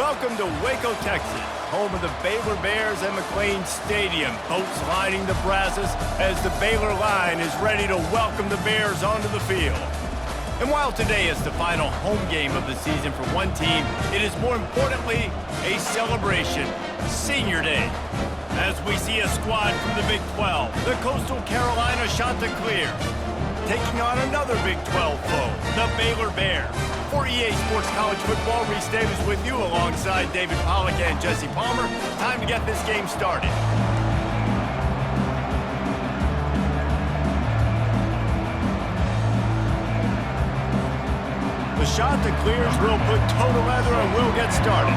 Welcome to Waco, Texas, home of the Baylor Bears and McLean Stadium. Boats lining the Brazos as the Baylor line is ready to welcome the Bears onto the field. And while today is the final home game of the season for one team, it is more importantly a celebration, Senior Day. As we see a squad from the Big 12, the Coastal Carolina Chanticleers, taking on another Big 12 foe, the Baylor Bears. For EA Sports College Football, Reese Davis with you alongside David Pollack and Jesse Palmer. Time to get this game started. The Chanticleers will put toe to leather and will get started.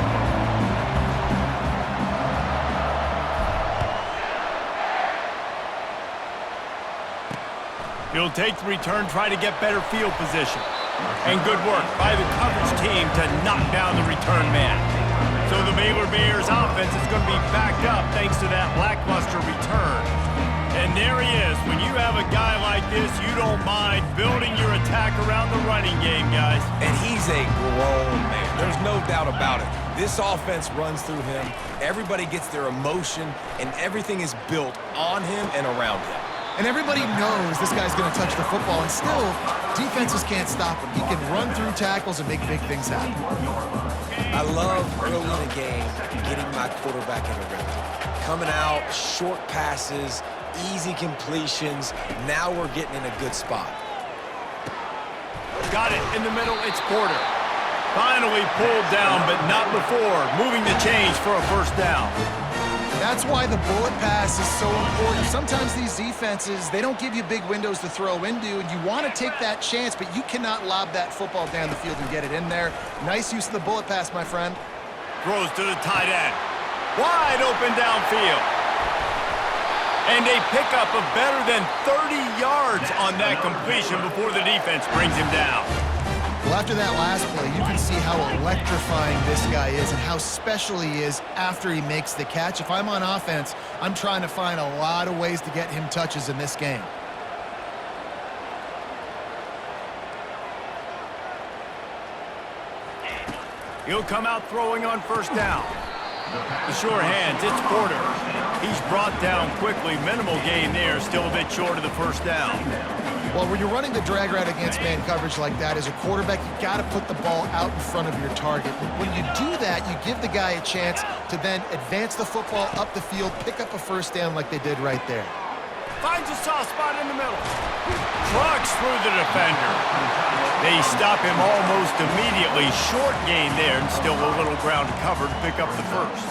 He'll take the return, try to get better field position. And good work by the coverage team to knock down the return man. So the Baylor Bears offense is going to be backed up thanks to that lackluster return. And there he is. When you have a guy like this, you don't mind building your attack around the running game, guys. And he's a grown man. There's no doubt about it. This offense runs through him. Everybody gets their emotion, and everything is built on him and around him. And everybody knows this guy's going to touch the football, and still, defenses can't stop him. He can run through tackles and make big things happen. I love early in the game getting my quarterback in a rhythm. Coming out, short passes, easy completions. Now we're getting in a good spot. Got it in the middle, it's Porter. Finally pulled down, but not before. Moving the chains for a first down. That's why the bullet pass is so important. Sometimes these defenses, they don't give you big windows to throw into, and you want to take that chance, but you cannot lob that football down the field and get it in there. Nice use of the bullet pass, my friend. Throws to the tight end. Wide open downfield. And a pickup of better than 30 yards on that completion before the defense brings him down. Well, after that last play, you can see how electrifying this guy is and how special he is after he makes the catch. If I'm on offense, I'm trying to find a lot of ways to get him touches in this game. He'll come out throwing on first down. The sure hands, it's Porter. He's brought down quickly. Minimal gain there, still a bit short of the first down. Well, when you're running the drag route against man coverage like that, as a quarterback, you got to put the ball out in front of your target. When you do that, you give the guy a chance to then advance the football up the field, pick up a first down like they did right there. Finds a soft spot in the middle. Trucks through the defender. They stop him almost immediately. Short gain there, and still a little ground to cover to pick up the first.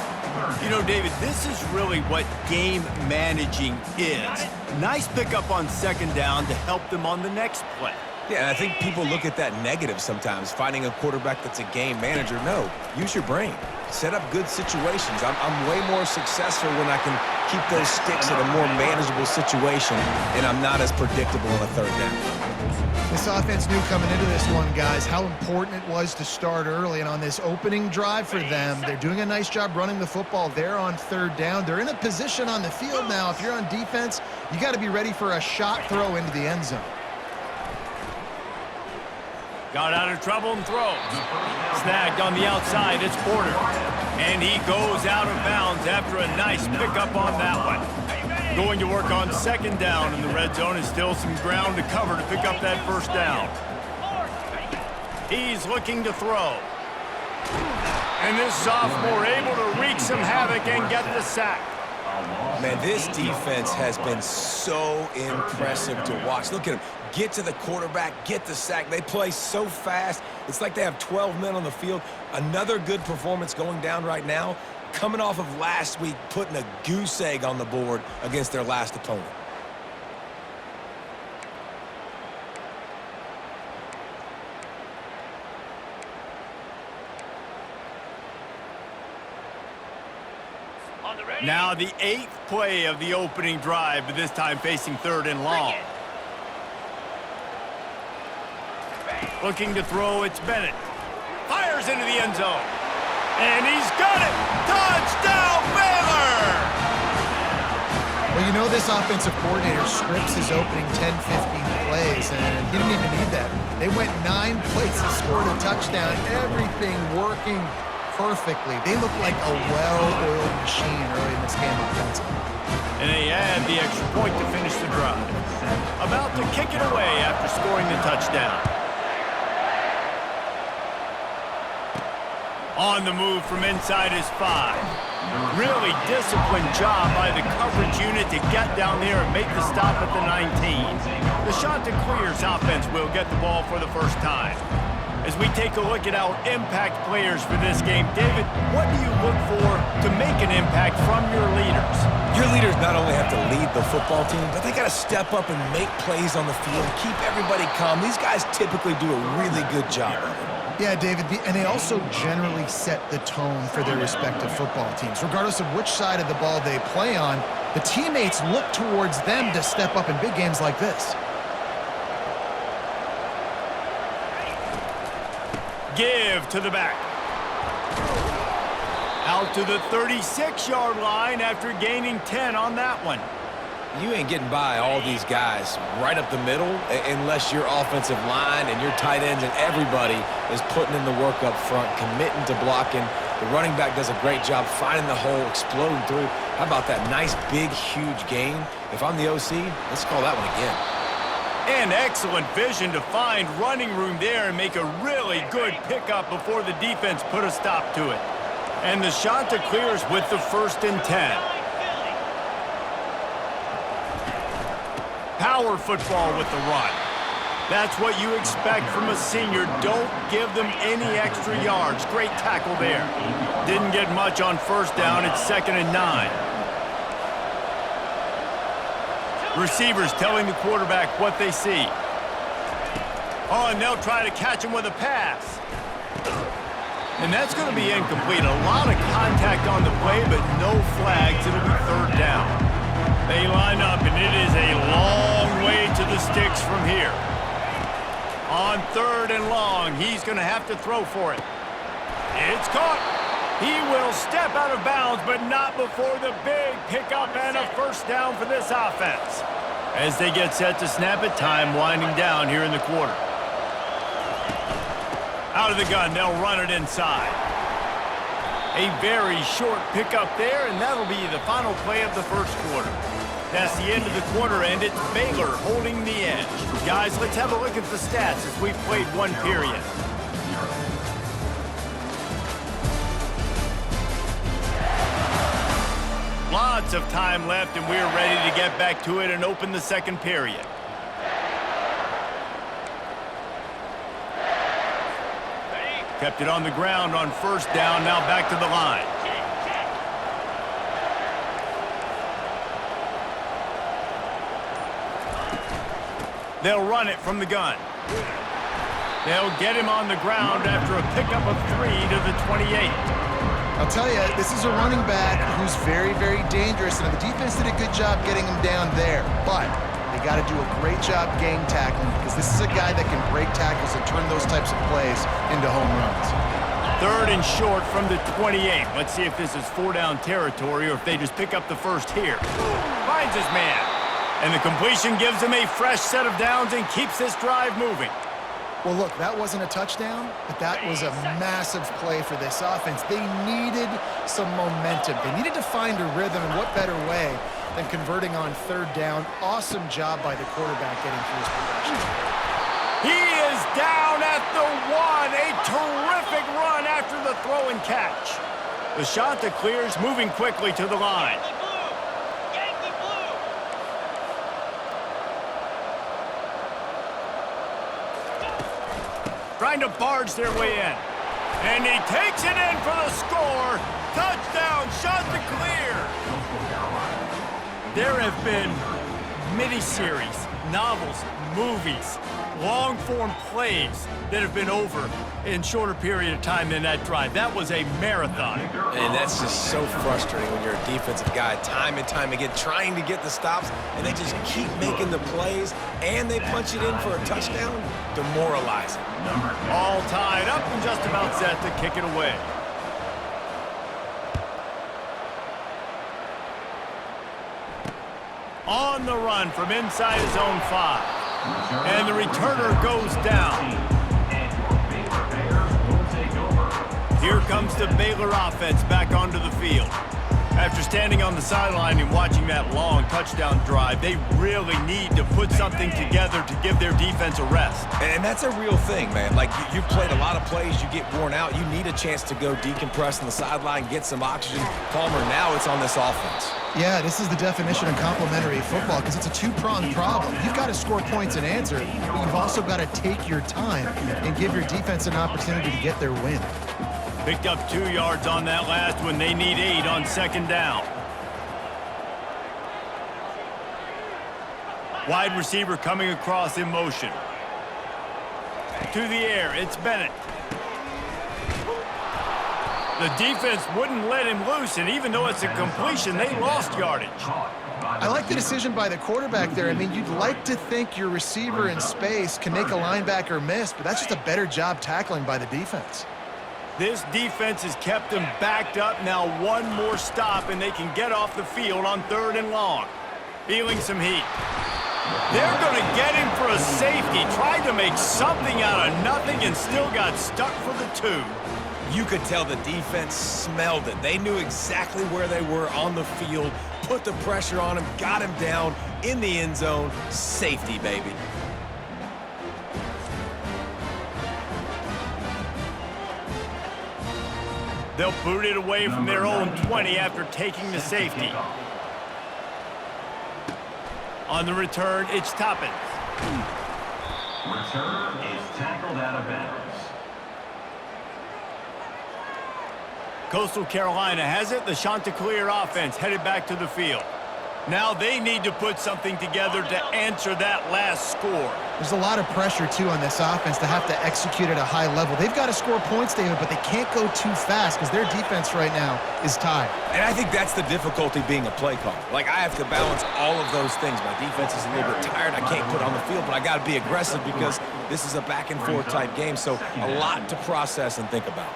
You know, David, this is really what game managing is. Nice pickup on second down to help them on the next play. Yeah, and I think people look at that negative sometimes, finding a quarterback that's a game manager. No, use your brain. Set up good situations. I'm way more successful when I can keep those sticks in a more manageable situation, and I'm not as predictable on a third down. This offense knew coming into this one, guys, how important it was to start early. And on this opening drive for them, they're doing a nice job running the football. They're on third down. They're in a position on the field now. If you're on defense, you got to be ready for a shot throw into the end zone. Got out of trouble and throws. Snagged on the outside, it's Porter. And he goes out of bounds after a nice pickup on that one. Going to work on second down in the red zone, and still some ground to cover to pick up that first down. He's looking to throw. And this sophomore able to wreak some havoc and get the sack. Man, this defense has been so impressive to watch. Look at them. Get to the quarterback, get the sack. They play so fast. It's like they have 12 men on the field. Another good performance going down right now. Coming off of last week, putting a goose egg on the board against their last opponent. Now the 8th play of the opening drive, but this time facing third and long. Looking to throw, it's Bennett. Fires into the end zone. And he's got it! Touchdown, Baylor! Well, you know this offensive coordinator scripts his opening 10, 15 plays, and he didn't even need that. They went 9 plays and scored a touchdown. Everything working perfectly. They look like a well-oiled machine early in this game offensively. And they add the extra point to finish the drive. About to kick it away after scoring the touchdown. On the move from inside his 5. Really disciplined job by the coverage unit to get down there and make the stop at the 19. The Chanticleers offense will get the ball for the first time. As we take a look at our impact players for this game, David, what do you look for to make an impact from your leaders? Your leaders not only have to lead the football team, but they got to step up and make plays on the field, keep everybody calm. These guys typically do a really good job of it. Yeah, David, and they also generally set the tone for their respective football teams. Regardless of which side of the ball they play on, the teammates look towards them to step up in big games like this. Give to the back. Out to the 36-yard line after gaining 10 on that one. You ain't getting by all these guys right up the middle unless your offensive line and your tight ends and everybody is putting in the work up front, committing to blocking. The running back does a great job finding the hole, exploding through. How about that nice, big, huge gain? If I'm the OC, let's call that one again. And excellent vision to find running room there and make a really good pickup before the defense put a stop to it. And the Chanticleers with the 1st and 10. Power football with the run. That's what you expect from a senior. Don't give them any extra yards. Great tackle there. Didn't get much on 1st down. It's 2nd and 9. Receivers telling the quarterback what they see. Oh, and they'll try to catch him with a pass. And that's going to be incomplete. A lot of contact on the play, but no flags. It'll be 3rd down. They line up, and it is a long way to the sticks from here. On 3rd and long, he's going to have to throw for it. It's caught. He will step out of bounds, but not before the big pickup and a 1st down for this offense. As they get set to snap it, time winding down here in the quarter. Out of the gun, they'll run it inside. A very short pickup there, and that'll be the final play of the 1st quarter. That's the end of the quarter, and it's Baylor holding the edge. Guys, let's have a look at the stats as we've played 1 period. Lots of time left, and we're ready to get back to it and open the 2nd period. Kept it on the ground on 1st down, now back to the line. They'll run it from the gun. They'll get him on the ground after a pickup of 3 to the 28. I'll tell you, this is a running back who's very, very dangerous, and the defense did a good job getting him down there. But they got to do a great job gang tackling because this is a guy that can break tackles and turn those types of plays into home runs. 3rd and short from the 28. Let's see if this is 4-down territory or if they just pick up the 1st here. Finds his man. And the completion gives him a fresh set of downs and keeps this drive moving. Well, look, that wasn't a touchdown, but that was a massive play for this offense. They needed some momentum. They needed to find a rhythm, and what better way than converting on 3rd down. Awesome job by the quarterback getting through his progression. He is down at the 1. A terrific run after the throw and catch. The Chanticleers moving quickly to the line. Trying to barge their way in. And he takes it in for the score. Touchdown, Chanticleer. There have been miniseries, novels, movies, long-form plays that have been over in shorter period of time than that drive. That was a marathon. And that's just so frustrating when you're a defensive guy, time and time again, trying to get the stops, and they just keep making the plays, and they punch it in for a touchdown. Demoralizing. All tied up and just about set to kick it away. On the run from inside his own 5. And the returner goes down. Here comes the Baylor offense back onto the field. After standing on the sideline and watching that long touchdown drive, they really need to put something together to give their defense a rest. And that's a real thing, man. Like, you've played a lot of plays, you get worn out, you need a chance to go decompress on the sideline, get some oxygen. Palmer, now it's on this offense. Yeah, this is the definition of complementary football because it's a two-pronged problem. You've got to score points and answer, but you've also got to take your time and give your defense an opportunity to get their win. Picked up 2 yards on that last one. They need 8 on second down. Wide receiver coming across in motion. To the air, it's Bennett. The defense wouldn't let him loose, and even though it's a completion, they lost yardage. I like the decision by the quarterback there. I mean, you'd like to think your receiver in space can make a linebacker miss, but that's just a better job tackling by the defense. This defense has kept them backed up. Now one more stop, and they can get off the field on 3rd and long. Feeling some heat. They're going to get him for a safety. Tried to make something out of nothing and still got stuck for the 2. You could tell the defense smelled it. They knew exactly where they were on the field, put the pressure on him, got him down in the end zone. Safety, baby. They'll boot it away from their own 20 after taking the safety. On the return, it's Toppins. Return is tackled out of bounds. Coastal Carolina has it. The Chanticleer offense headed back to the field. Now they need to put something together to answer that last score. There's a lot of pressure, too, on this offense to have to execute at a high level. They've got to score points, David, but they can't go too fast because their defense right now is tired. And I think that's the difficulty being a play caller. Like, I have to balance all of those things. My defense is a little bit tired. I can't put on the field, but I got to be aggressive because this is a back-and-forth type game, so a lot to process and think about.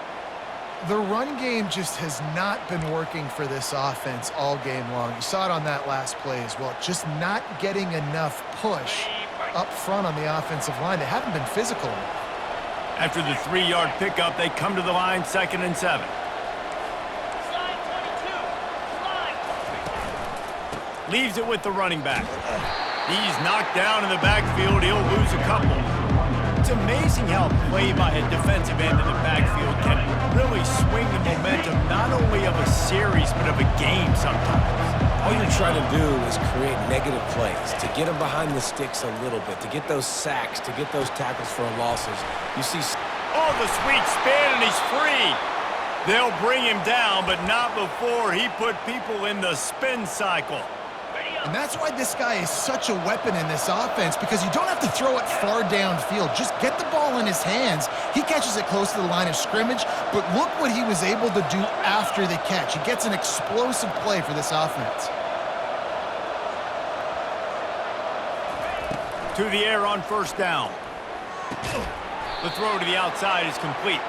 The run game just has not been working for this offense all game long. You saw it on that last play as well. Just not getting enough push up front on the offensive line. They haven't been physical enough. After the 3-yard pickup, they come to the line, 2nd and 7. Leaves it with the running back. He's knocked down in the backfield. He'll lose a couple. It's amazing how play by a defensive end in the backfield can really swing the momentum not only of a series but of a game sometimes. All you're trying to do is create negative plays, to get them behind the sticks a little bit, to get those sacks, to get those tackles for losses. You see... Oh, the sweet spin, and he's free. They'll bring him down, but not before he put people in the spin cycle. And that's why this guy is such a weapon in this offense, because you don't have to throw it far downfield. Just get the ball in his hands. He catches it close to the line of scrimmage, but look what he was able to do after the catch. He gets an explosive play for this offense. To the air on 1st down. The throw to the outside is complete.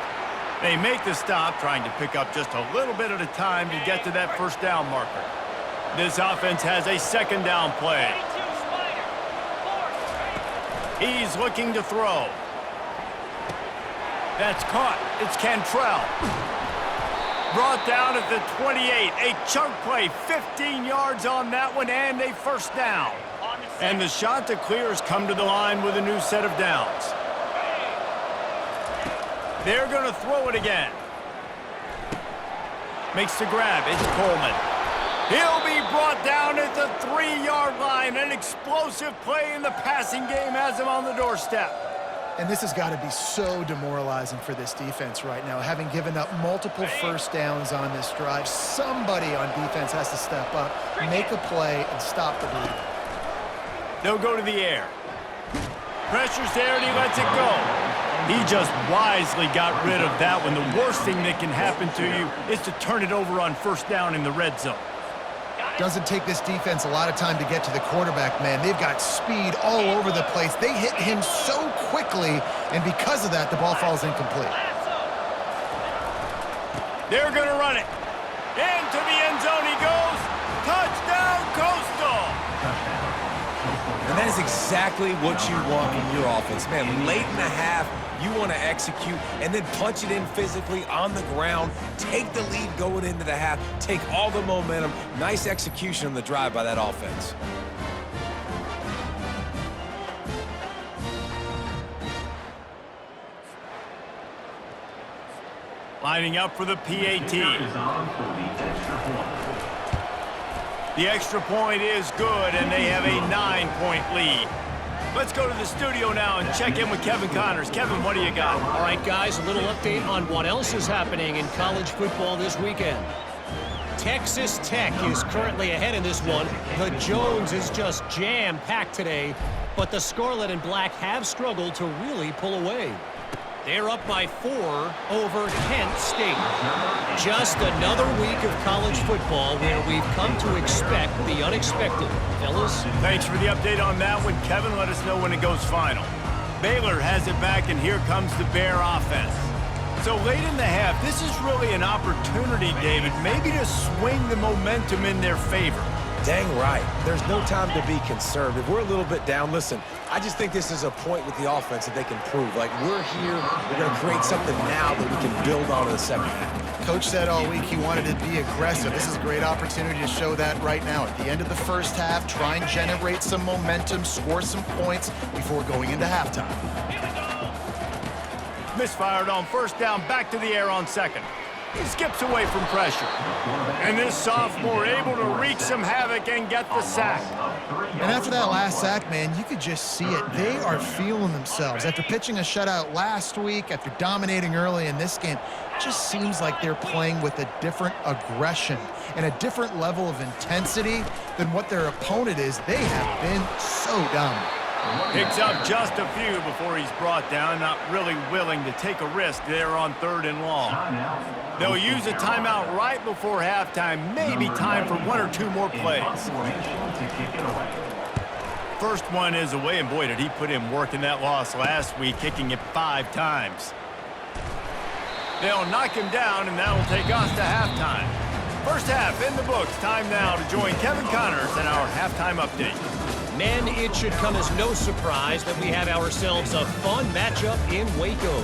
They make the stop, trying to pick up just a little bit at a time to get to that 1st down marker. This offense has a 2nd down play. He's looking to throw. That's caught. It's Cantrell. Brought down at the 28. A chunk play, 15 yards on that one, and a 1st down. And the Chanticleers come to the line with a new set of downs. They're going to throw it again. Makes the grab. It's Coleman. He'll be brought down at the 3-yard line. An explosive play in the passing game has him on the doorstep. And this has got to be so demoralizing for this defense right now, having given up multiple 1st downs on this drive. Somebody on defense has to step up, make a play, and stop the bleeding. They'll go to the air. Pressure's there, and he lets it go. He just wisely got rid of that one. The worst thing that can happen to you is to turn it over on 1st down in the red zone. Doesn't take this defense a lot of time to get to the quarterback, man. They've got speed all over the place. They hit him so quickly, and because of that, the ball falls incomplete. They're going to run it. Into the end zone he goes. Touchdown, Coastal. And that is That's exactly what you want from your offense. Man, late in the half, you want to execute and then punch it in physically on the ground, take the lead going into the half, take all the momentum. Nice execution on the drive by that offense. Lining up for the PAT. Is on for the extra point. The extra point is good, and they have a 9-point lead. Let's go to the studio now and check in with Kevin Connors. Kevin, what do you got? All right, guys, a little update on what else is happening in college football this weekend. Texas Tech is currently ahead in this one. The Jones is just jam-packed today, but the Scarlet and Black have struggled to really pull away. They're up by 4 over Kent State. Just another week of college football where we've come to expect the unexpected. Fellas? Thanks for the update on that one, Kevin. Let us know when it goes final. Baylor has it back, and here comes the Bear offense. So late in the half, this is really an opportunity, David, maybe to swing the momentum in their favor. Dang right. There's no time to be conservative. We're a little bit down. Listen, I just think this is a point with the offense that they can prove. Like, we're here, we're going to create something now that we can build on in the second half. Coach said all week he wanted to be aggressive. This is a great opportunity to show that right now. At the end of the first half, try and generate some momentum, score some points before going into halftime. Misfired on first down, back to the air on second. He skips away from pressure. And this sophomore able to wreak some havoc and get the sack. And after that last sack, man, you could just see it. They are feeling themselves. After pitching a shutout last week, after dominating early in this game, it just seems like they're playing with a different aggression and a different level of intensity than what their opponent is. They have been so dominant. Picks up just a few before he's brought down, not really willing to take a risk there on 3rd and long. They'll use a timeout right before halftime, maybe time for 1 or 2 more plays. First one is away, and boy, did he put in work in that loss last week, kicking it 5 times. They'll knock him down, and that will take us to halftime. First half in the books. Time now to join Kevin Connors in our halftime update. Men, it should come as no surprise that we have ourselves a fun matchup in Waco.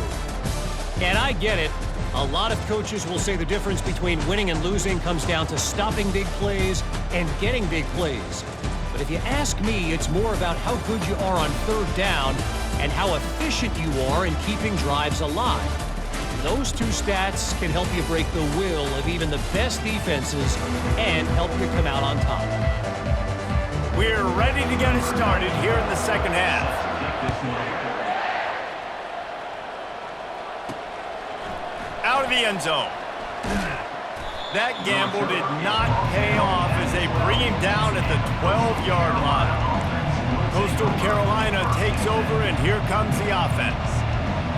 And I get it. A lot of coaches will say the difference between winning and losing comes down to stopping big plays and getting big plays. But if you ask me, it's more about how good you are on 3rd down and how efficient you are in keeping drives alive. Those 2 stats can help you break the will of even the best defenses and help you come out on top. We're ready to get it started here in the second half. Out of the end zone. That gamble did not pay off as they bring him down at the 12-yard line. Coastal Carolina takes over, and here comes the offense.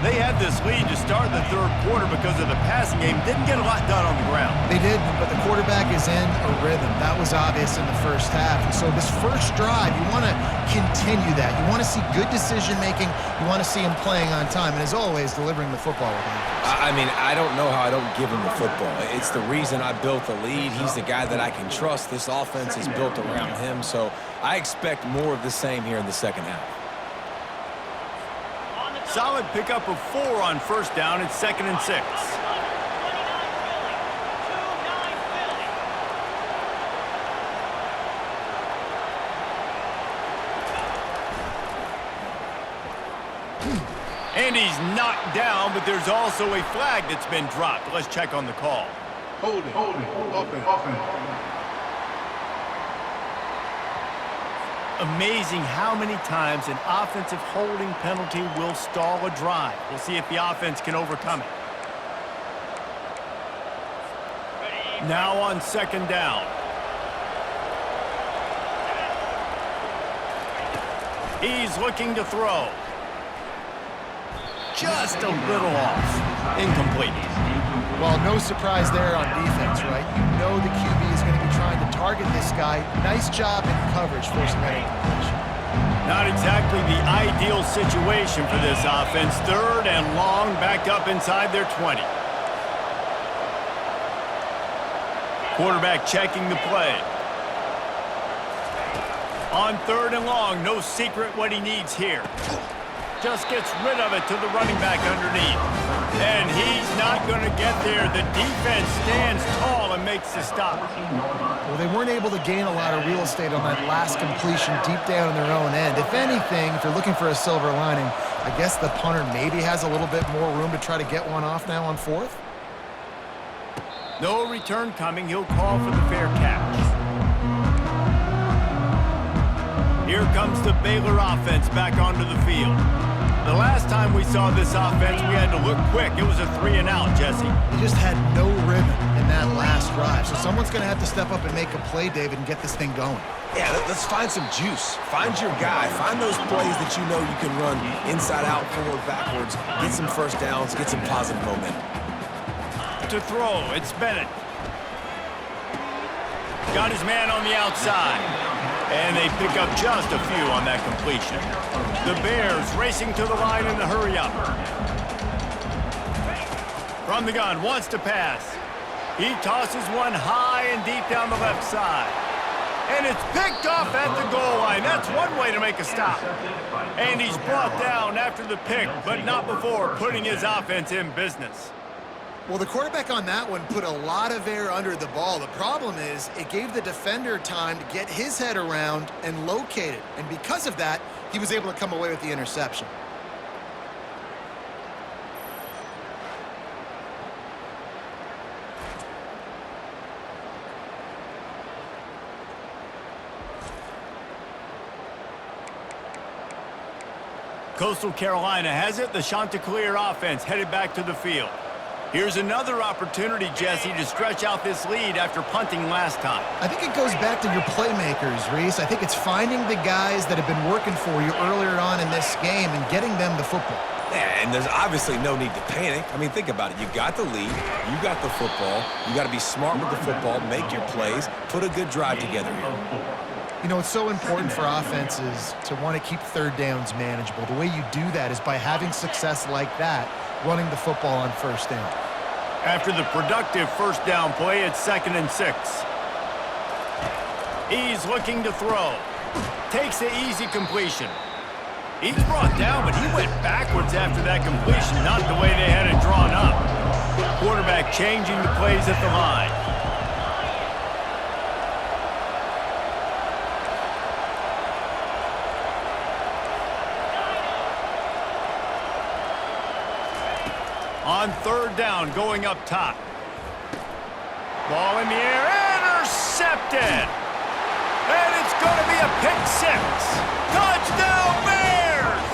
They had this lead to start the 3rd quarter because of the passing game. Didn't get a lot done on the ground. They did, but the quarterback is in a rhythm. That was obvious in the first half. And so this first drive, you want to continue that. You want to see good decision-making. You want to see him playing on time. And as always, delivering the football with him. I mean, I don't know how I don't give him the football. It's the reason I built the lead. He's the guy that I can trust. This offense is built around him. So I expect more of the same here in the second half. Solid pickup of 4 on first down. It's 2nd and 6. And he's knocked down, but there's also a flag that's been dropped. Let's check on the call. Hold it. Offense. Amazing how many times an offensive holding penalty will stall a drive. We'll see if the offense can overcome it. Now on 2nd down. He's looking to throw. Just a little off. Incomplete. Well, no surprise there on defense, right? You know the QB is going to be trying to target this guy. Nice job in coverage forcing that incompletion. Not exactly the ideal situation for this offense. 3rd and long, back up inside their 20. Quarterback checking the play. On 3rd and long, no secret what he needs here. Just gets rid of it to the running back underneath. And he's not going to get there. The defense stands tall and makes the stop. Well, they weren't able to gain a lot of real estate on that last completion deep down in their own end. If anything, if you're looking for a silver lining, I guess the punter maybe has a little bit more room to try to get one off now on 4th. No return coming. He'll call for the fair catch. Here comes the Baylor offense back onto the field. The last time we saw this offense, we had to look quick. It was a 3-and-out, Jesse. They just had no rhythm in that last drive. So someone's going to have to step up and make a play, David, and get this thing going. Yeah, let's find some juice. Find your guy. Find those plays that you know you can run inside out, forward, backwards. Get some first downs. Get some positive momentum. To throw, it's Bennett. Got his man on the outside. And they pick up just a few on that completion. The Bears racing to the line in the hurry-up. From the gun, wants to pass. He tosses one high and deep down the left side. And it's picked off at the goal line. That's one way to make a stop. And he's brought down after the pick, but not before putting his offense in business. Well, the quarterback on that one put a lot of air under the ball. The problem is it gave the defender time to get his head around and locate it. And because of that, he was able to come away with the interception. Coastal Carolina has it. The Chanticleer offense headed back to the field. Here's another opportunity, Jesse, to stretch out this lead after punting last time. I think it goes back to your playmakers, Reese. I think it's finding the guys that have been working for you earlier on in this game and getting them the football. Yeah, and there's obviously no need to panic. I mean, think about it. You got the lead. You got the football. You got to be smart with the football, make your plays, put a good drive together here. You know, it's so important for offenses to want to keep 3rd downs manageable. The way you do that is by having success like that, running the football on 1st down. After the productive 1st down play, it's 2nd and 6. He's looking to throw. Takes the easy completion. He's brought down, but he went backwards after that completion, not the way they had it drawn up. Quarterback changing the plays at the line. On 3rd down, going up top. Ball in the air, intercepted! And it's going to be a pick 6. Touchdown, Bears!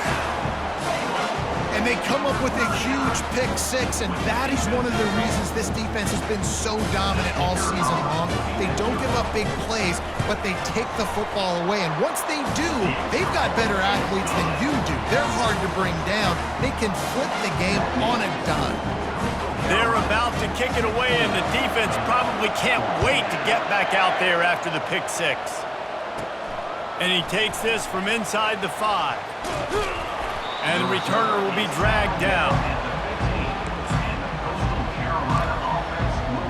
And they come up with a huge pick 6, and that is one of the reasons this defense has been so dominant all season long. They don't give up big plays, but they take the football away. And once they do, they've got better athletes than you do. They're hard to bring down. They can flip the game on a dime. They're about to kick it away, and the defense probably can't wait to get back out there after the pick 6. And he takes this from inside the 5. And the returner will be dragged down.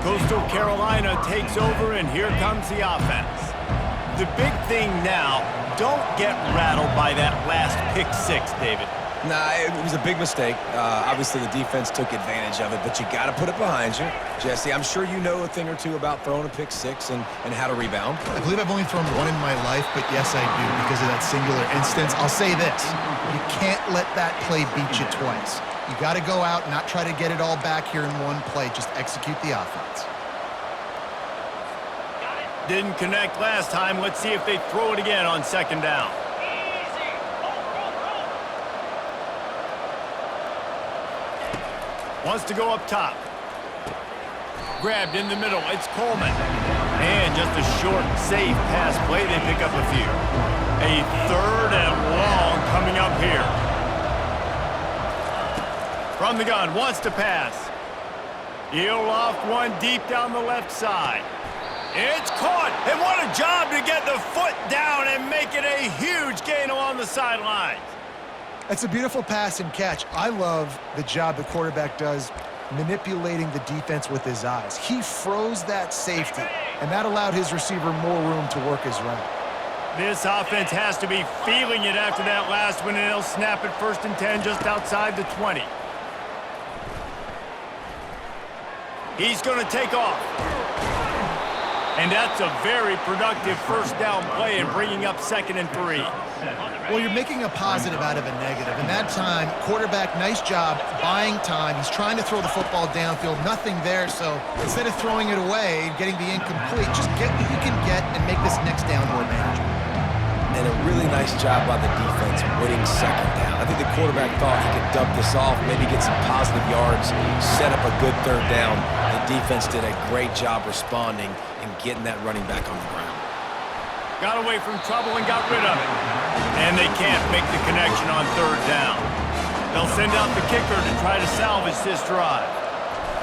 Coastal Carolina takes over, and here comes the offense. The big thing now, don't get rattled by that last pick 6, David. Nah, it was a big mistake. Obviously, the defense took advantage of it, but you got to put it behind you. Jesse, I'm sure you know a thing or two about throwing a pick 6 and how to rebound. I believe I've only thrown one in my life, but yes, I do because of that singular instance. I'll say this. You can't let that play beat you twice. You got to go out and not try to get it all back here in one play. Just execute the offense. Didn't connect last time. Let's see if they throw it again on 2nd down. Wants to go up top. Grabbed in the middle. It's Coleman. And just a short, safe pass play. They pick up a few. A 3rd and long coming up here. From the gun. Wants to pass. He'll off one deep down the left side. It's caught. And what a job to get the foot down and make it a huge gain along the sidelines. That's a beautiful pass and catch. I love the job the quarterback does manipulating the defense with his eyes. He froze that safety, and that allowed his receiver more room to work his route. This offense has to be feeling it after that last one, and they'll snap it 1st and 10 just outside the 20. He's going to take off. And that's a very productive first down play and bringing up 2nd and 3. Well, you're making a positive out of a negative. And that time, quarterback, nice job buying time. He's trying to throw the football downfield. Nothing there. So instead of throwing it away and getting the incomplete, just get what you can get and make this next down more manageable. And a really nice job by the defense winning 2nd down. I think the quarterback thought he could dump this off, maybe get some positive yards, set up a good 3rd down. The defense did a great job responding and getting that running back on the ground. Got away from trouble and got rid of it. And they can't make the connection on 3rd down. They'll send out the kicker to try to salvage this drive.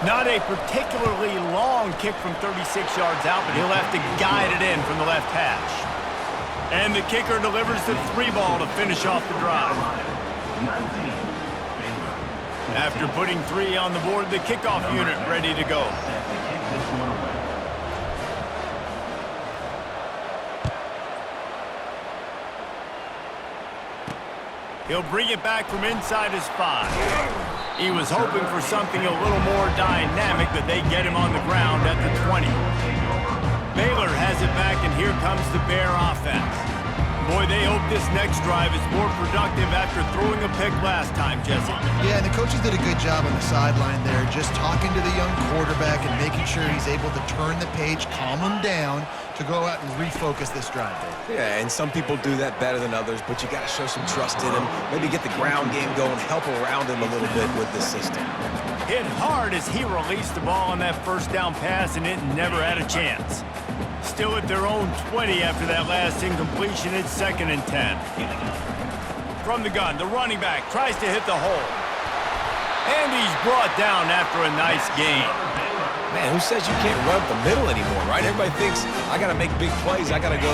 Not a particularly long kick from 36 yards out, but he'll have to guide it in from the left hash. And the kicker delivers the 3-ball to finish off the drive. After putting 3 on the board, the kickoff unit ready to go. He'll bring it back from inside his 5. He was hoping for something a little more dynamic, but they get him on the ground at the 20. Baylor has it back, and here comes the Bear offense. Boy, they hope this next drive is more productive after throwing a pick last time, Jesse. Yeah, and the coaches did a good job on the sideline there, just talking to the young quarterback and making sure he's able to turn the page, calm him down, to go out and refocus this drive. Yeah, and some people do that better than others, but you got to show some trust in him. Maybe get the ground game going, help around him a little bit with this system. Hit hard as he released the ball on that 1st down pass, and it never had a chance. Still at their own 20 after that last incompletion. It's 2nd and 10. From the gun, the running back tries to hit the hole. And he's brought down after a nice gain. Man, who says you can't run up the middle anymore, right? Everybody thinks, I got to make big plays. I got to go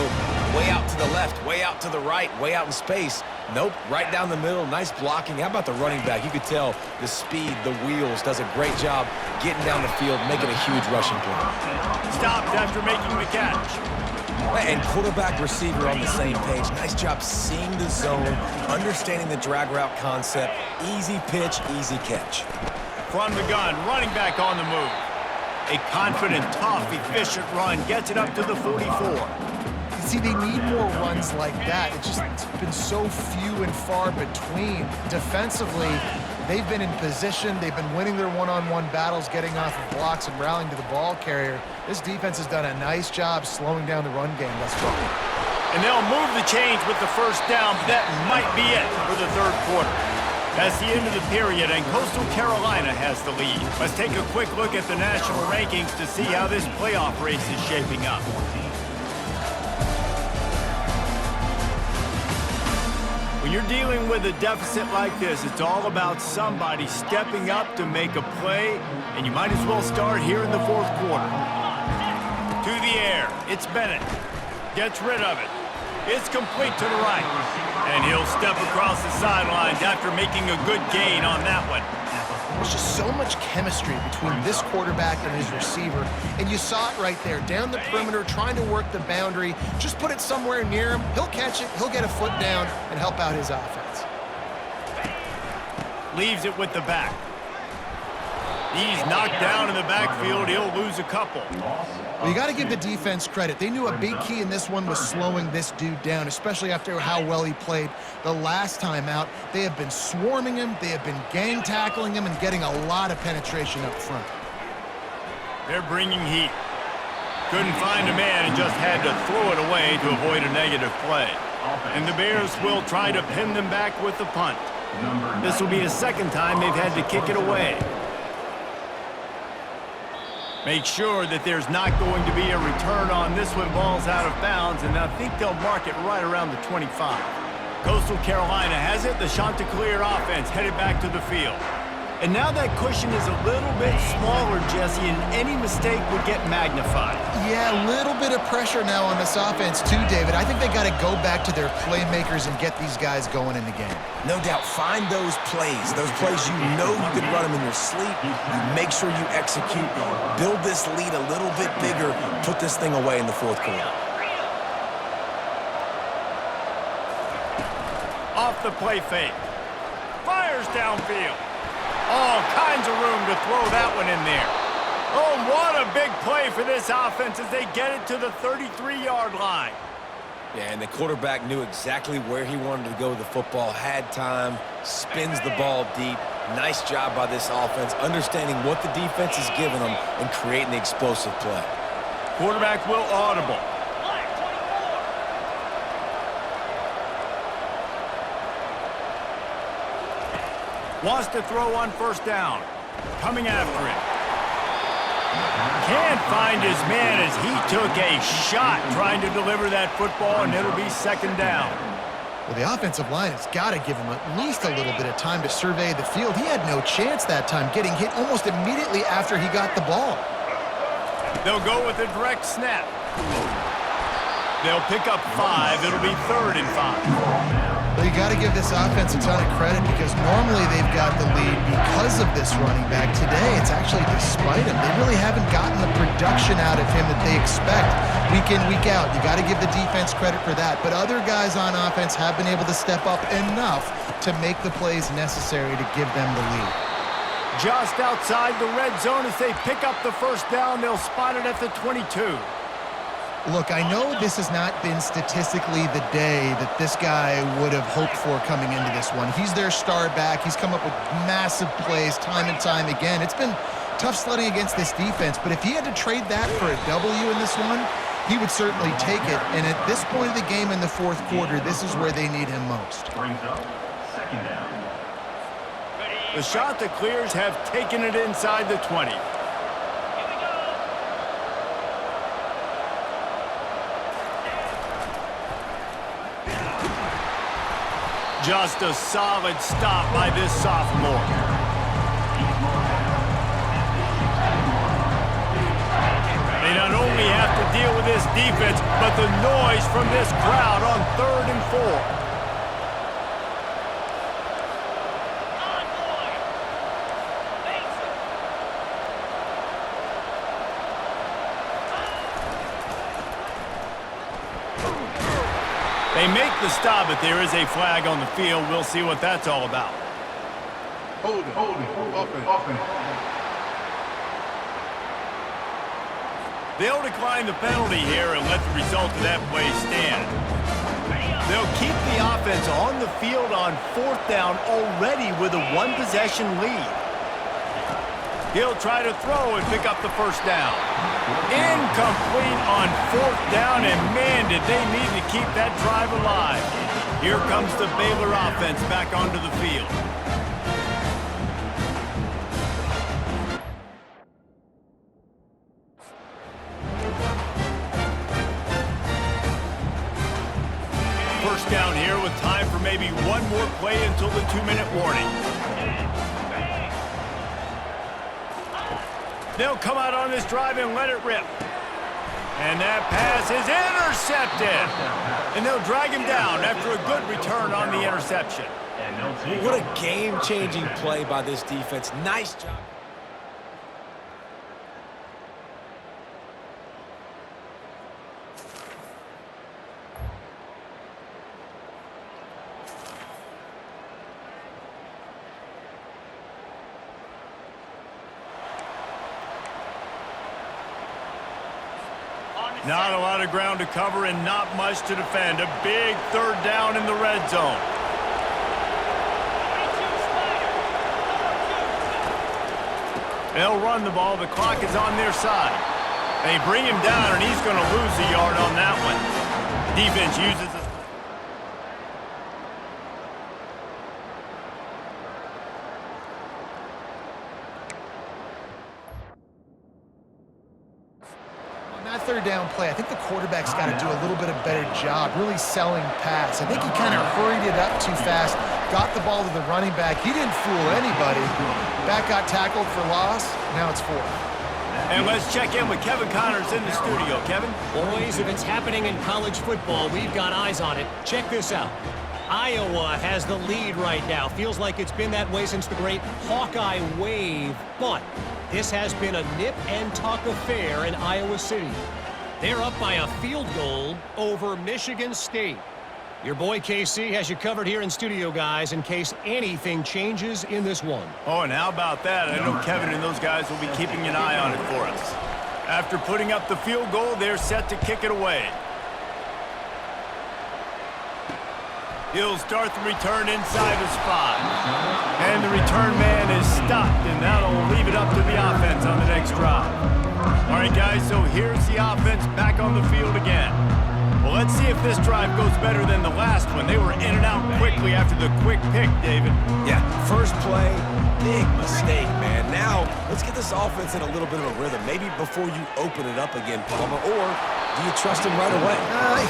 way out to the left, way out to the right, way out in space. Nope, right down the middle, nice blocking. How about the running back? You could tell the speed, the wheels, does a great job getting down the field, making a huge rushing play. Stopped after making the catch. And quarterback receiver on the same page. Nice job seeing the zone, understanding the drag route concept. Easy pitch, easy catch. From the gun, running back on the move. A confident, tough, efficient run gets it up to the 44. See, they need more runs like that. It's been so few and far between. Defensively, they've been in position. They've been winning their one-on-one battles, getting off of blocks and rallying to the ball carrier. This defense has done a nice job slowing down the run game thus far. And they'll move the chains with the 1st down, but that might be it for the 3rd quarter. That's the end of the period, and Coastal Carolina has the lead. Let's take a quick look at the national rankings to see how this playoff race is shaping up. When you're dealing with a deficit like this, it's all about somebody stepping up to make a play, and you might as well start here in the 4th quarter. To the air, it's Bennett. Gets rid of it. It's complete to the right. And he'll step across the sidelines after making a good gain on that one. There's just so much chemistry between this quarterback and his receiver, and you saw it right there, down the perimeter, trying to work the boundary. Just put it somewhere near him. He'll catch it, he'll get a foot down, and help out his offense. Leaves it with the back. He's knocked down in the backfield. He'll lose a couple. Well, you got to give the defense credit. They knew a big key in this one was slowing this dude down, especially after how well he played the last time out. They have been swarming him. They have been gang tackling him and getting a lot of penetration up front. They're bringing heat. Couldn't find a man and just had to throw it away to avoid a negative play. And the Bears will try to pin them back with the punt. This will be the 2nd time they've had to kick it away. Make sure that there's not going to be a return on this when ball's out of bounds, and I think they'll mark it right around the 25. Coastal Carolina has it. The Chanticleer offense headed back to the field. And now that cushion is a little bit smaller, Jesse, and any mistake would get magnified. Yeah, a little bit of pressure now on this offense too, David. I think they got to go back to their playmakers and get these guys going in the game. No doubt, find those plays you know you can run them in your sleep. You make sure you execute, build this lead a little bit bigger, put this thing away in the 4th quarter. Off the play fake. Fires downfield. All kinds of room to throw that one in there. Oh, what a big play for this offense as they get it to the 33-yard line. Yeah, and the quarterback knew exactly where he wanted to go with the football, had time, spins the ball deep. Nice job by this offense, understanding what the defense is giving them and creating the explosive play. Quarterback will audible. Wants to throw on first down. Coming after him. Can't find his man as he took a shot trying to deliver that football, and it'll be second down. Well, the offensive line has got to give him at least a little bit of time to survey the field. He had no chance that time, getting hit almost immediately after he got the ball. They'll go with a direct snap. They'll pick up 5. It'll be 3rd and 5. Well, you got to give this offense a ton of credit because normally they've got the lead because of this running back. Today, it's actually despite him. They really haven't gotten the production out of him that they expect week in, week out. You got to give the defense credit for that. But other guys on offense have been able to step up enough to make the plays necessary to give them the lead. Just outside the red zone as they pick up the first down. They'll spot it at the 22. Look, I know this has not been statistically the day that this guy would have hoped for coming into this one. He's their star back. He's come up with massive plays time and time again. It's been tough sledding against this defense, but if he had to trade that for a W in this one, he would certainly take it. And at this point of the game in the fourth quarter, this is where they need him most. Brings up second down. The shot that clears have taken it inside the 20. Just a solid stop by this sophomore. They not only have to deal with this defense, but the noise from this crowd on 3rd and 4. They make the stop, but there is a flag on the field. We'll see what that's all about. Hold it. Offense. They'll decline the penalty here and let the result of that play stand. They'll keep the offense on the field on 4th down already with a 1-possession lead. He'll try to throw and pick up the first down. Incomplete on 4th down, and man, did they need to keep that drive alive. Here comes the Baylor offense back onto the field. First down here with time for maybe one more play until the 2-minute warning. They'll come out on this drive and let it rip. And that pass is intercepted. And they'll drag him down after a good return on the interception. What a game-changing play by this defense. Nice job. Not a lot of ground to cover and not much to defend. A big 3rd down in the red zone. They'll run the ball. The clock is on their side. They bring him down, and he's going to lose a yard on that one. Defense uses it. Third down play, I think the quarterback's got to do a little bit of better job really selling pass. I think he kind of hurried it up too fast, got the ball to the running back. He didn't fool anybody. Back got tackled for loss. Now it's 4th. And let's check in with Kevin Connors in the studio. Kevin? Boys, if it's happening in college football, we've got eyes on it. Check this out. Iowa has the lead right now. Feels like it's been that way since the great Hawkeye wave. But this has been a nip-and-tuck affair in Iowa City. They're up by a field goal over Michigan State. Your boy KC has you covered here in studio, guys, in case anything changes in this one. Oh, and how about that? I know Kevin and those guys will be keeping an eye on it for us. After putting up the field goal, they're set to kick it away. He'll start the return inside his 5. And the return man is stopped, and that'll leave it up to the offense on the next drive. All right, guys, so here's the offense back on the field again. Well, let's see if this drive goes better than the last one. They were in and out quickly after the quick pick, David. Yeah, first play, big mistake, man. Now, let's get this offense in a little bit of a rhythm. Maybe before you open it up again, Palmer, or do you trust him right away?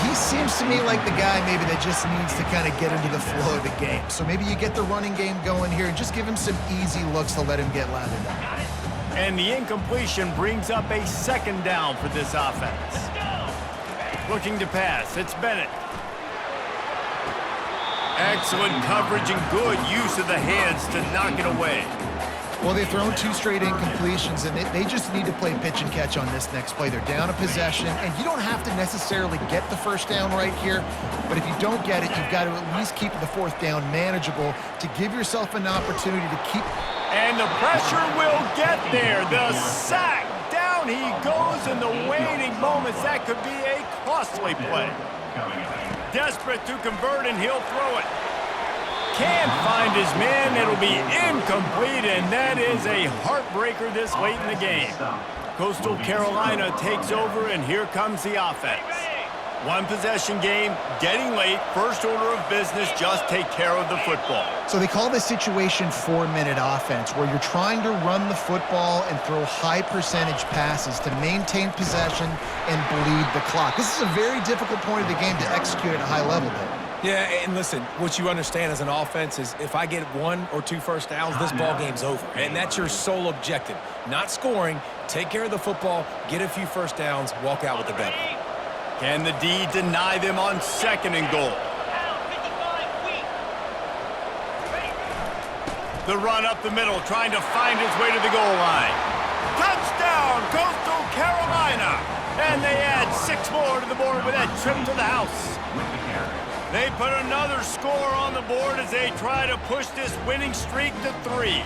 He seems to me like the guy maybe that just needs to kind of get into the flow of the game. So maybe you get the running game going here and just give him some easy looks to let him get lathered up. And the incompletion brings up a second down for this offense. Looking to pass, it's Bennett. Excellent coverage and good use of the hands to knock it away. Well, they've thrown 2 straight incompletions, and they just need to play pitch and catch on this next play. They're down a possession, and you don't have to necessarily get the first down right here, but if you don't get it, you've got to at least keep the 4th down manageable to give yourself an opportunity to keep. And the pressure will get there. The sack. Down he goes in the waiting moments. That could be a costly play. Desperate to convert, and he'll throw it. Can't find his man. It'll be incomplete, and that is a heartbreaker this late in the game. Coastal Carolina takes over, and here comes the offense. 1-possession game, getting late, first order of business, just take care of the football. So they call this situation 4-minute offense, where you're trying to run the football and throw high-percentage passes to maintain possession and bleed the clock. This is a very difficult point of the game to execute at a high level, Dave. Yeah, and listen, what you understand as an offense is if I get 1 or 2 first downs, this ball game's over. And that's your sole objective. Not scoring, take care of the football, get a few first downs, walk out with the bet. Can the D deny them on 2nd and goal? The run up the middle, trying to find his way to the goal line. Touchdown, Coastal Carolina! And they add 6 more to the board with that trip to the house. They put another score on the board as they try to push this winning streak to 3.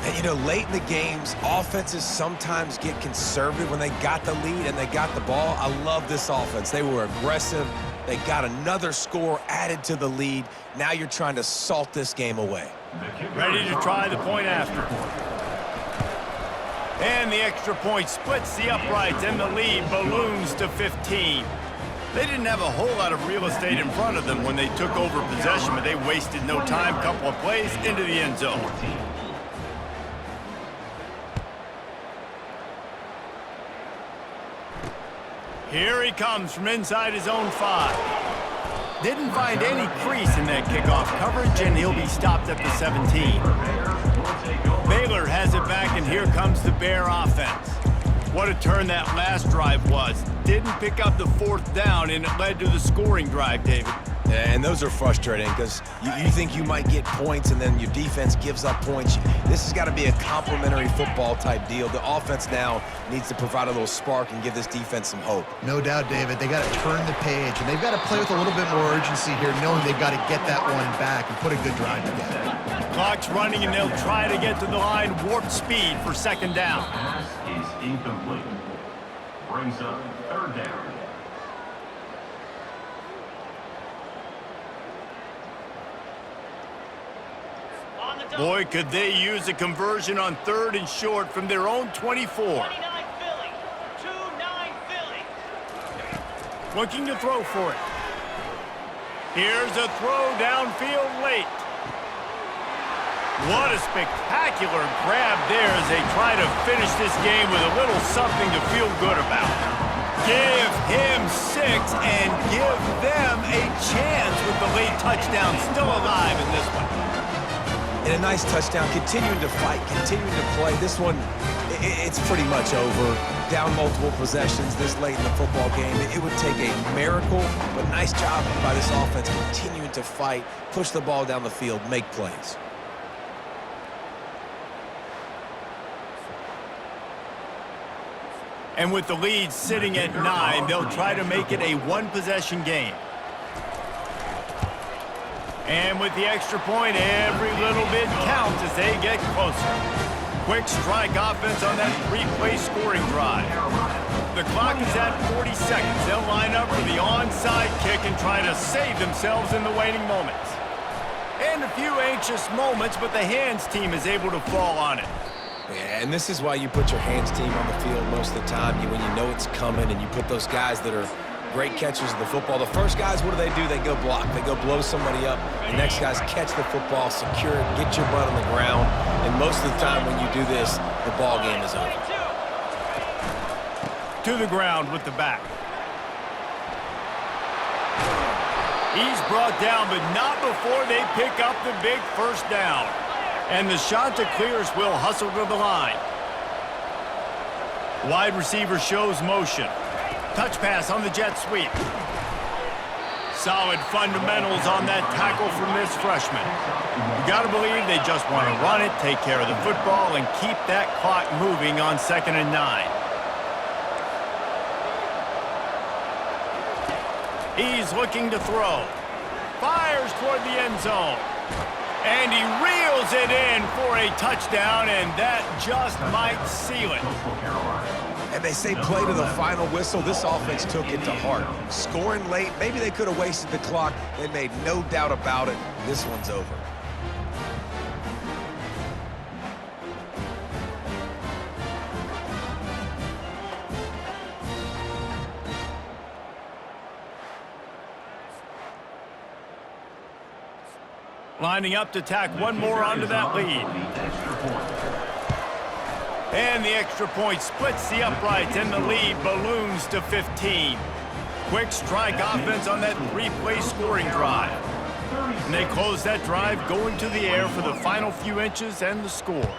And, you know, late in the games, offenses sometimes get conservative when they got the lead and they got the ball. I love this offense. They were aggressive. They got another score added to the lead. Now you're trying to salt this game away. Ready to try the point after. And the extra point splits the uprights, and the lead balloons to 15. They didn't have a whole lot of real estate in front of them when they took over possession, but they wasted no time. Couple of plays into the end zone. Here he comes from inside his own 5. Didn't find any crease in that kickoff coverage, and he'll be stopped at the 17. Baylor has it back, and here comes the Bear offense. What a turn that last drive was. Didn't pick up the 4th down, and it led to the scoring drive, David. And those are frustrating because you think you might get points and then your defense gives up points. This has got to be a complementary football type deal. The offense now needs to provide a little spark and give this defense some hope. No doubt, David. They got to turn the page, and they've got to play with a little bit more urgency here, knowing they've got to get that one back and put a good drive together. Clock's running, and they'll try to get to the line. Warp speed for 2nd down. Pass is incomplete. Brings up 3rd down. Boy, could they use a conversion on 3rd and short from their own 24. Looking to throw for it. Here's a throw downfield late. What a spectacular grab there as they try to finish this game with a little something to feel good about. Give him 6 and give them a chance with the late touchdown still alive in this one. And a nice touchdown, continuing to fight, continuing to play. This one, it's pretty much over. Down multiple possessions this late in the football game. It would take a miracle, but nice job by this offense continuing to fight, push the ball down the field, make plays. And with the lead sitting at 9, they'll try to make it a 1-possession game. And with the extra point, every little bit counts as they get closer. Quick strike offense on that three-play scoring drive. The clock is at 40 seconds. They'll line up for the onside kick and try to save themselves in the waiting moments. And a few anxious moments, but the hands team is able to fall on it. Yeah, and this is why you put your hands team on the field most of the time when you know it's coming, and you put those guys that are great catchers of the football. The first guys, what do? They go block. They go blow somebody up. The next guys catch the football, secure it, get your butt on the ground. And most of the time when you do this, the ball game is over. To the ground with the back. He's brought down, but not before they pick up the big first down. And the shot to clears will hustle to the line. Wide receiver shows motion. Touch pass on the jet sweep. Solid fundamentals on that tackle from this freshman. You got to believe they just want to run it, take care of the football, and keep that clock moving on 2nd and 9. He's looking to throw. Fires toward the end zone. And he reels it in for a touchdown, and that just might seal it. And they say play to the final whistle. This offense took it to heart. Scoring late, maybe they could have wasted the clock. They made no doubt about it. This one's over. Lining up to tack one more onto that lead. And the extra point splits the uprights, and the lead balloons to 15. Quick strike offense on that three-play scoring drive. And they close that drive going to the air for the final few inches and the score.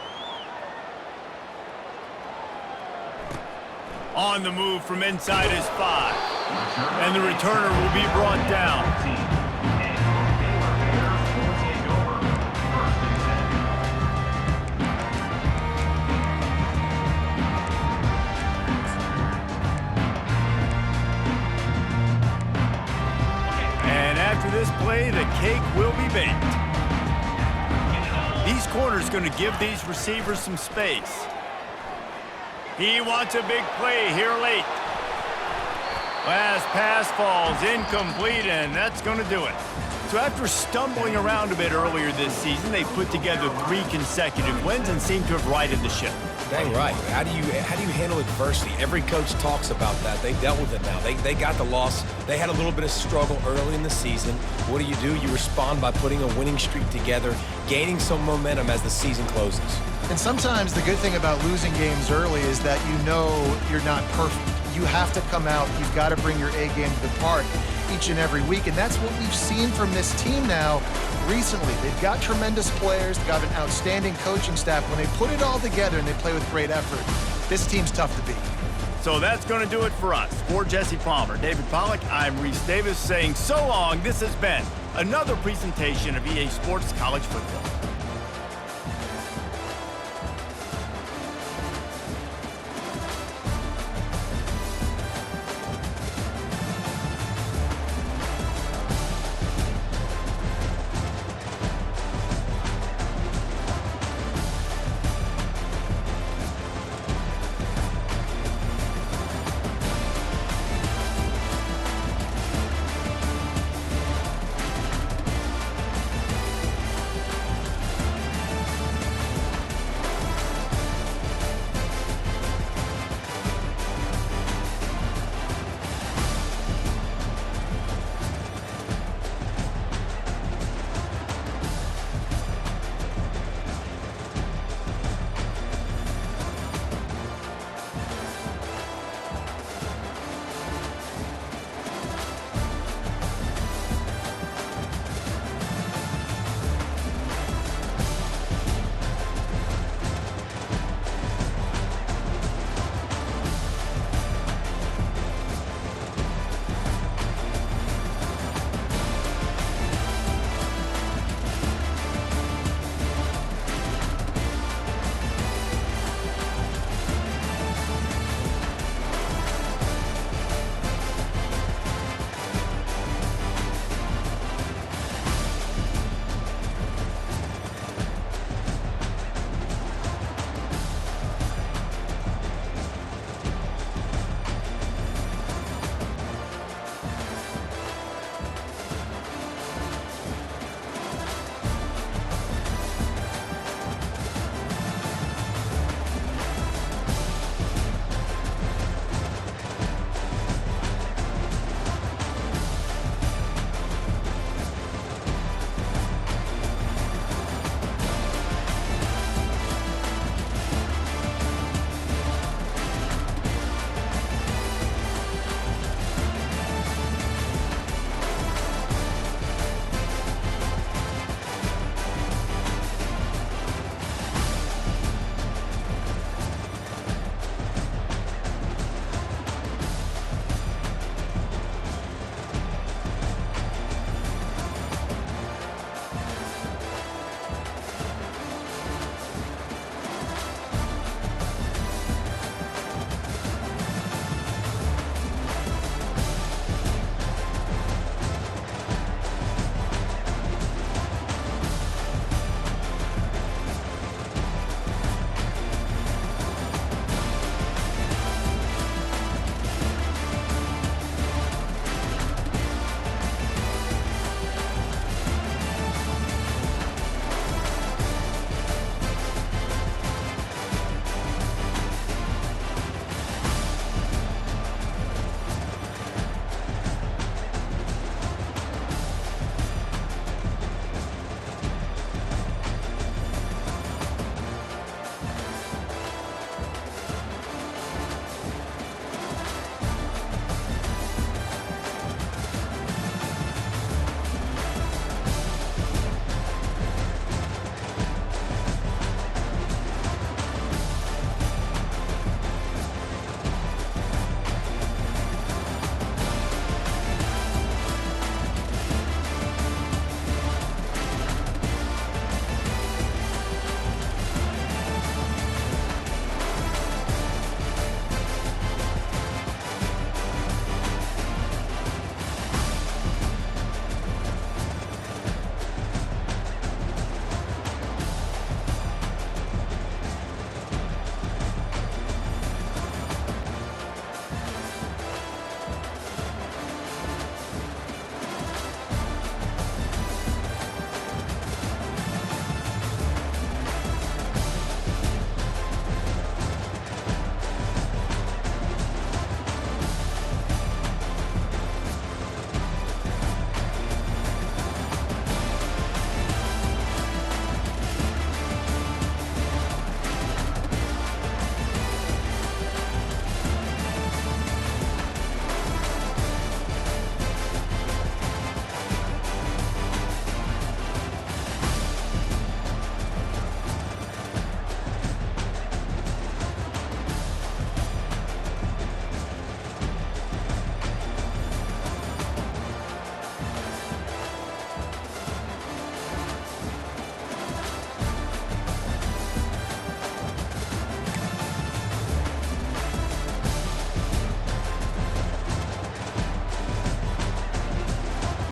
On the move from inside his 5. And the returner will be brought down. This play, the cake will be baked. These corners going to give these receivers some space. He wants a big play here late. Last pass falls incomplete, and that's going to do it. So after stumbling around a bit earlier this season, they put together 3 consecutive wins and seem to have righted the ship. Dang right. How do you handle adversity? Every coach talks about that. They dealt with it now. They got the loss. They had a little bit of struggle early in the season. What do? You respond by putting a winning streak together, gaining some momentum as the season closes. And sometimes the good thing about losing games early is that you know you're not perfect. You have to come out. You've got to bring your A game to the park each and every week, and that's what we've seen from this team now recently. They've got tremendous players. They've got an outstanding coaching staff. When they put it all together and they play with great effort, this team's tough to beat. So that's going to do it for us. For Jesse Palmer, David Pollack, I'm Reese Davis saying so long. This has been another presentation of EA Sports College Football.